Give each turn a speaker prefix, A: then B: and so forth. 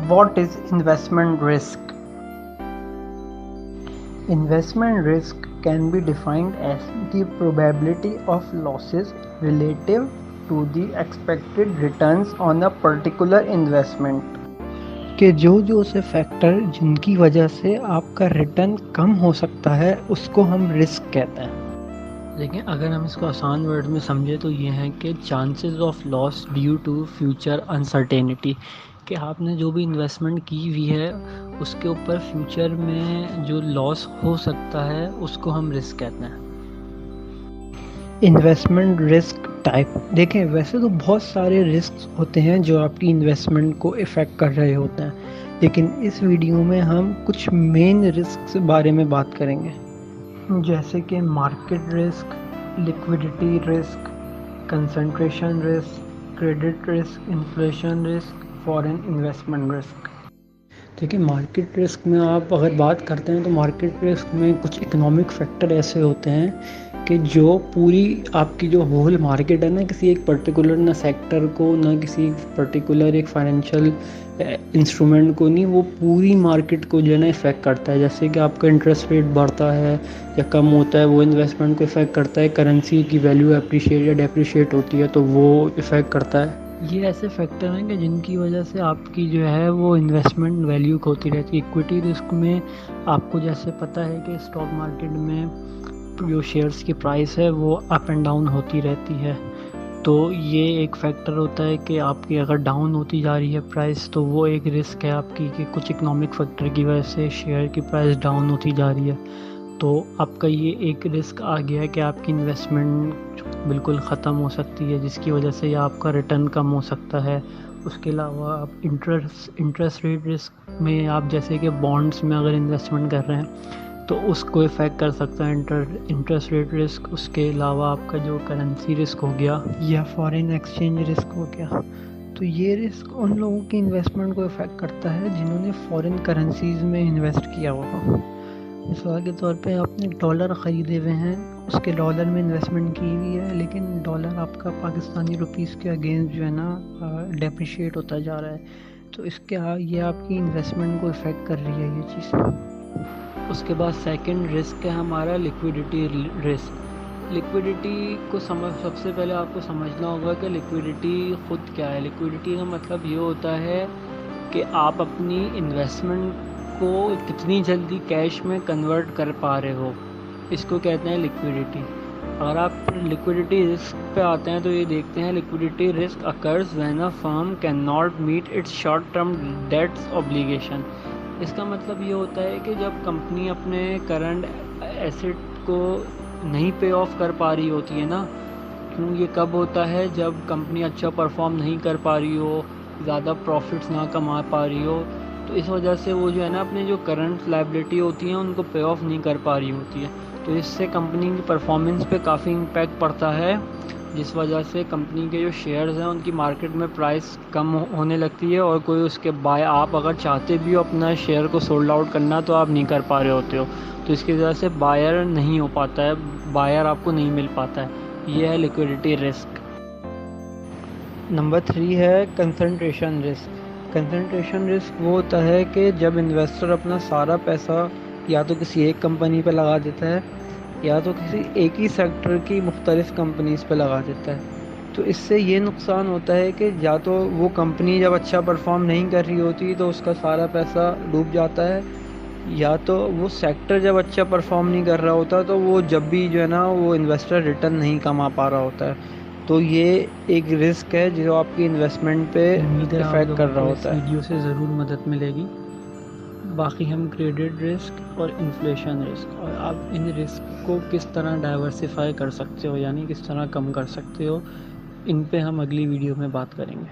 A: What is investment risk? Investment risk can be defined as the probability of losses relative to the expected returns on a particular investment. कि जो से factor जिनकी वजह से आपका return कम हो सकता है उसको हम रिस्क कहते हैं।
B: लेकिन अगर हम इसको आसान वर्ड में समझे तो ये है कि chances of loss due to future uncertainty, कि आपने जो भी इन्वेस्टमेंट की हुई है उसके ऊपर फ्यूचर में जो लॉस हो सकता है उसको हम रिस्क कहते हैं।
A: इन्वेस्टमेंट रिस्क टाइप देखें, वैसे तो बहुत सारे रिस्क होते हैं जो आपकी इन्वेस्टमेंट को इफ़ेक्ट कर रहे होते हैं, लेकिन इस वीडियो में हम कुछ मेन रिस्क के बारे में बात करेंगे, जैसे कि market risk, liquidity risk, concentration risk, credit risk, inflation risk, foreign investment risk. देखिए, मार्केट रिस्क में आप अगर बात करते हैं तो मार्केट रिस्क में कुछ इकोनॉमिक फैक्टर ऐसे होते हैं कि जो पूरी आपकी जो होल मार्केट है ना, किसी एक पर्टिकुलर ना सेक्टर को, ना किसी पर्टिकुलर एक फाइनेंशियल इंस्ट्रूमेंट को नहीं, वो पूरी मार्केट को जो है ना इफ़ेक्ट करता है। जैसे कि आपका इंटरेस्ट रेट बढ़ता है या कम होता है, वो इन्वेस्टमेंट को इफ़ेक्ट करता है। करेंसी की वैल्यू अप्रिशिएट या डेप्रिशिएट होती है तो वो इफ़ेक्ट करता है।
B: ये ऐसे फैक्टर हैं कि जिनकी वजह से आपकी जो है वो इन्वेस्टमेंट वैल्यू होती रहती है। इक्विटी रिस्क में आपको जैसे पता है कि स्टॉक मार्केट में जो शेयर्स की प्राइस है वो अप एंड डाउन होती रहती है, तो ये एक फैक्टर होता है कि आपकी अगर डाउन होती जा रही है प्राइस तो वो एक रिस्क है आपकी कि कुछ इकोनॉमिक फैक्टर की वजह से शेयर की प्राइस डाउन होती जा रही है, तो आपका ये एक रिस्क आ गया है कि आपकी इन्वेस्टमेंट बिल्कुल ख़त्म हो सकती है, जिसकी वजह से या आपका रिटर्न कम हो सकता है। उसके अलावा आप इंटरेस्ट रेट रिस्क में आप जैसे कि बॉन्ड्स में अगर इन्वेस्टमेंट कर रहे हैं तो उसको इफ़ेक्ट कर सकता है इंटरेस्ट रेट रिस्क। उसके अलावा आपका जो करेंसी रिस्क हो गया या फॉरेन एक्सचेंज रिस्क हो गया, तो ये रिस्क उन लोगों की इन्वेस्टमेंट को इफ़ेक्ट करता है जिन्होंने फॉरेन करेंसीज़ में इन्वेस्ट किया होगा। मिसाल के तौर पे आपने डॉलर ख़रीदे हुए हैं, उसके डॉलर में इन्वेस्टमेंट की हुई है, लेकिन डॉलर आपका पाकिस्तानी रुपीस के अगेंस्ट जो है ना डेप्रिशिएट होता जा रहा है, तो ये आपकी इन्वेस्टमेंट को इफ़ेक्ट कर रही है ये चीज़। उसके बाद सेकंड रिस्क है हमारा लिक्विडिटी रिस्क। लिक्विडिटी को सबसे पहले आपको समझना होगा कि लिक्विडिटी ख़ुद क्या है। लिक्विडिटी का मतलब ये होता है कि आप अपनी इन्वेस्टमेंट को कितनी जल्दी कैश में कन्वर्ट कर पा रहे हो, इसको कहते हैं लिक्विडिटी। अगर आप लिक्विडिटी रिस्क पे आते हैं तो ये देखते हैं liquidity risk occurs when a firm can not meet its short term debts obligation. इसका मतलब ये होता है कि जब कंपनी अपने करंट एसेट को नहीं पे ऑफ कर पा रही होती है ना, क्यों ये कब होता है, जब कंपनी अच्छा परफॉर्म नहीं कर पा रही हो, ज़्यादा प्रॉफिट्स ना कमा पा रही हो, तो इस वजह से वो जो है ना अपने जो करंट लायबिलिटी होती हैं उनको पे ऑफ नहीं कर पा रही होती है, तो इससे कंपनी की परफॉर्मेंस पे काफ़ी इम्पैक्ट पड़ता है, जिस वजह से कंपनी के जो शेयर्स हैं उनकी मार्केट में प्राइस कम होने लगती है और कोई उसके आप अगर चाहते भी हो अपना शेयर को सोल्ड आउट करना तो आप नहीं कर पा रहे होते हो, तो इसकी वजह से बायर नहीं हो पाता है, बायर आपको नहीं मिल पाता है। ये है लिक्विडिटी रिस्क।
A: नंबर 3 है कंसंट्रेशन रिस्क। कंसंट्रेशन रिस्क वो होता है कि जब इन्वेस्टर अपना सारा पैसा या तो किसी एक कंपनी पे लगा देता है या तो किसी एक ही सेक्टर की मुख्तलिफ कंपनीज पे लगा देता है, तो इससे ये नुकसान होता है कि या तो वो कंपनी जब अच्छा परफॉर्म नहीं कर रही होती तो उसका सारा पैसा डूब जाता है, या तो वो सेक्टर जब अच्छा परफॉर्म नहीं कर रहा होता तो वो जब भी जो है ना वो इन्वेस्टर रिटर्न नहीं कमा पा रहा होता है, तो ये एक रिस्क है जो आपकी इन्वेस्टमेंट पे इफ़ेक्ट कर रहा होता है।
B: वीडियो से ज़रूर मदद मिलेगी। बाकी हम क्रेडिट रिस्क और इन्फ्लेशन रिस्क और आप इन रिस्क को किस तरह डाइवर्सिफाई कर सकते हो, यानी किस तरह कम कर सकते हो, इन पे हम अगली वीडियो में बात करेंगे।